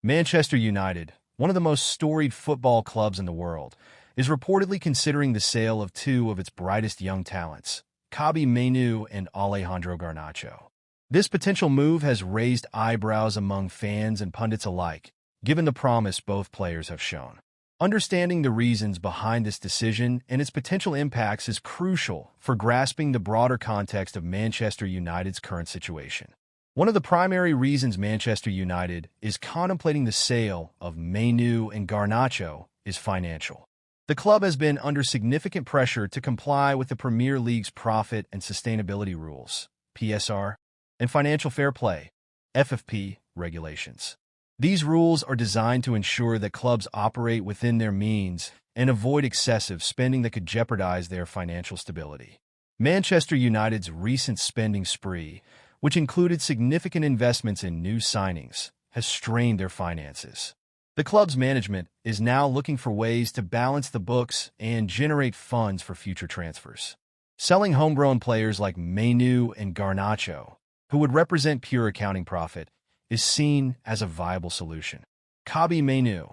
Manchester United, one of the most storied football clubs in the world, is reportedly considering the sale of two of its brightest young talents, Kobbie Mainoo and Alejandro Garnacho. This potential move has raised eyebrows among fans and pundits alike, given the promise both players have shown. Understanding the reasons behind this decision and its potential impacts is crucial for grasping the broader context of Manchester United's current situation. One of the primary reasons Manchester United is contemplating the sale of Mainoo and Garnacho is financial. The club has been under significant pressure to comply with the Premier League's profit and sustainability rules, PSR, and financial fair play, FFP, regulations. These rules are designed to ensure that clubs operate within their means and avoid excessive spending that could jeopardize their financial stability. Manchester United's recent spending spree, which included significant investments in new signings, has strained their finances. The club's management is now looking for ways to balance the books and generate funds for future transfers. Selling homegrown players like Mainoo and Garnacho, who would represent pure accounting profit, is seen as a viable solution. Kobbie Mainoo,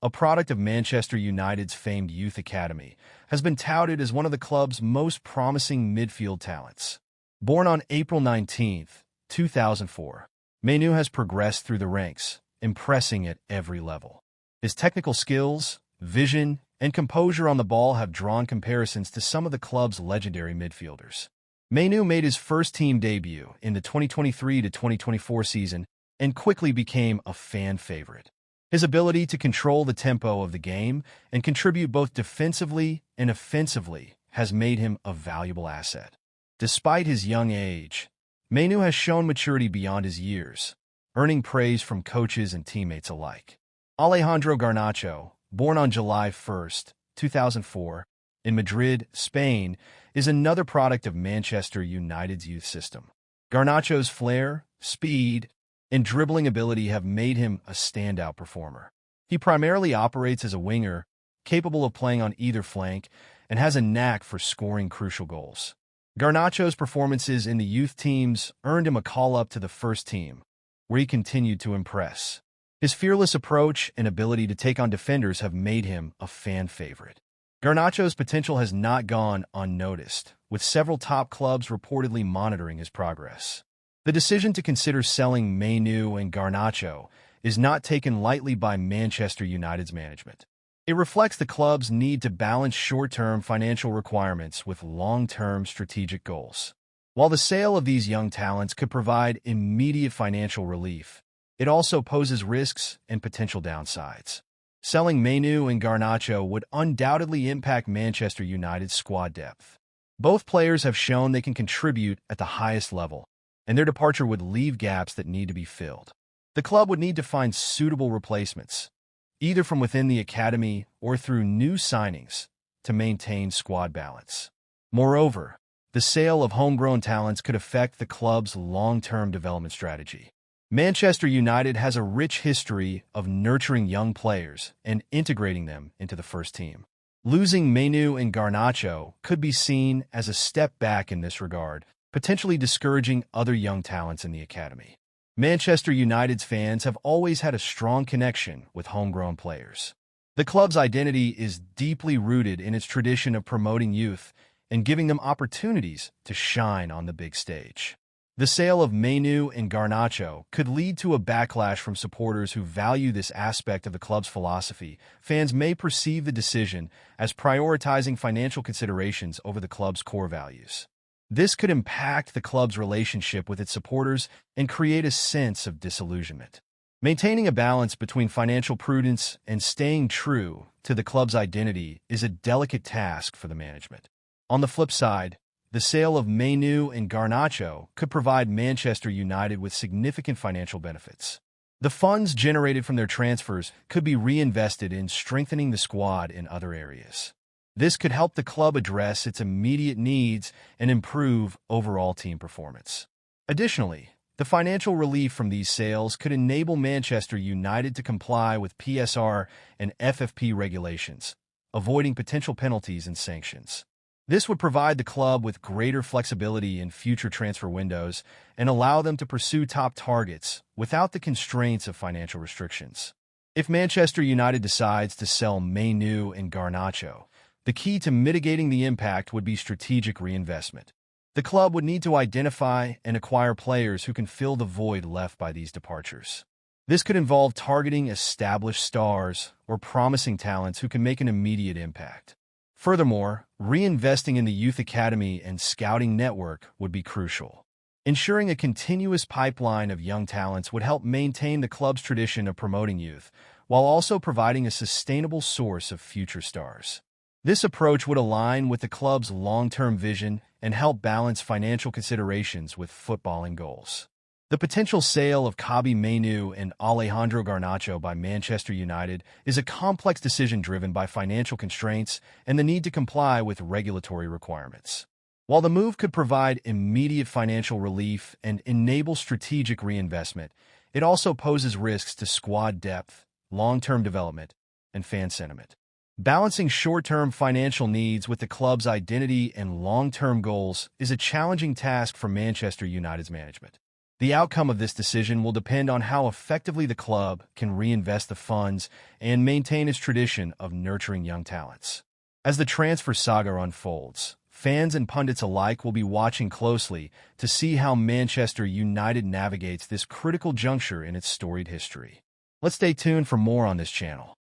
a product of Manchester United's famed youth academy, has been touted as one of the club's most promising midfield talents. Born on April 19, 2004, Mainoo has progressed through the ranks, impressing at every level. His technical skills, vision, and composure on the ball have drawn comparisons to some of the club's legendary midfielders. Mainoo made his first-team debut in the 2023-2024 season and quickly became a fan favorite. His ability to control the tempo of the game and contribute both defensively and offensively has made him a valuable asset. Despite his young age, Mainoo has shown maturity beyond his years, earning praise from coaches and teammates alike. Alejandro Garnacho, born on July 1, 2004, in Madrid, Spain, is another product of Manchester United's youth system. Garnacho's flair, speed, and dribbling ability have made him a standout performer. He primarily operates as a winger, capable of playing on either flank, and has a knack for scoring crucial goals. Garnacho's performances in the youth teams earned him a call-up to the first team, where he continued to impress. His fearless approach and ability to take on defenders have made him a fan favorite. Garnacho's potential has not gone unnoticed, with several top clubs reportedly monitoring his progress. The decision to consider selling Mainoo and Garnacho is not taken lightly by Manchester United's management. It reflects the club's need to balance short-term financial requirements with long-term strategic goals. While the sale of these young talents could provide immediate financial relief, it also poses risks and potential downsides. Selling Mainoo and Garnacho would undoubtedly impact Manchester United's squad depth. Both players have shown they can contribute at the highest level, and their departure would leave gaps that need to be filled. The club would need to find suitable replacements, either from within the academy or through new signings, to maintain squad balance. Moreover, the sale of homegrown talents could affect the club's long-term development strategy. Manchester United has a rich history of nurturing young players and integrating them into the first team. Losing Mainoo and Garnacho could be seen as a step back in this regard, potentially discouraging other young talents in the academy. Manchester United's fans have always had a strong connection with homegrown players. The club's identity is deeply rooted in its tradition of promoting youth and giving them opportunities to shine on the big stage. The sale of Mainoo and Garnacho could lead to a backlash from supporters who value this aspect of the club's philosophy. Fans may perceive the decision as prioritizing financial considerations over the club's core values. This could impact the club's relationship with its supporters and create a sense of disillusionment. Maintaining a balance between financial prudence and staying true to the club's identity is a delicate task for the management. On the flip side, the sale of Mainoo and Garnacho could provide Manchester United with significant financial benefits. The funds generated from their transfers could be reinvested in strengthening the squad in other areas. This could help the club address its immediate needs and improve overall team performance. Additionally, the financial relief from these sales could enable Manchester United to comply with PSR and FFP regulations, avoiding potential penalties and sanctions. This would provide the club with greater flexibility in future transfer windows and allow them to pursue top targets without the constraints of financial restrictions. If Manchester United decides to sell Mainoo and Garnacho, the key to mitigating the impact would be strategic reinvestment. The club would need to identify and acquire players who can fill the void left by these departures. This could involve targeting established stars or promising talents who can make an immediate impact. Furthermore, reinvesting in the youth academy and scouting network would be crucial. Ensuring a continuous pipeline of young talents would help maintain the club's tradition of promoting youth, while also providing a sustainable source of future stars. This approach would align with the club's long-term vision and help balance financial considerations with footballing goals. The potential sale of Kobbie Mainoo and Alejandro Garnacho by Manchester United is a complex decision driven by financial constraints and the need to comply with regulatory requirements. While the move could provide immediate financial relief and enable strategic reinvestment, it also poses risks to squad depth, long-term development, and fan sentiment. Balancing short-term financial needs with the club's identity and long-term goals is a challenging task for Manchester United's management. The outcome of this decision will depend on how effectively the club can reinvest the funds and maintain its tradition of nurturing young talents. As the transfer saga unfolds, fans and pundits alike will be watching closely to see how Manchester United navigates this critical juncture in its storied history. Let's stay tuned for more on this channel.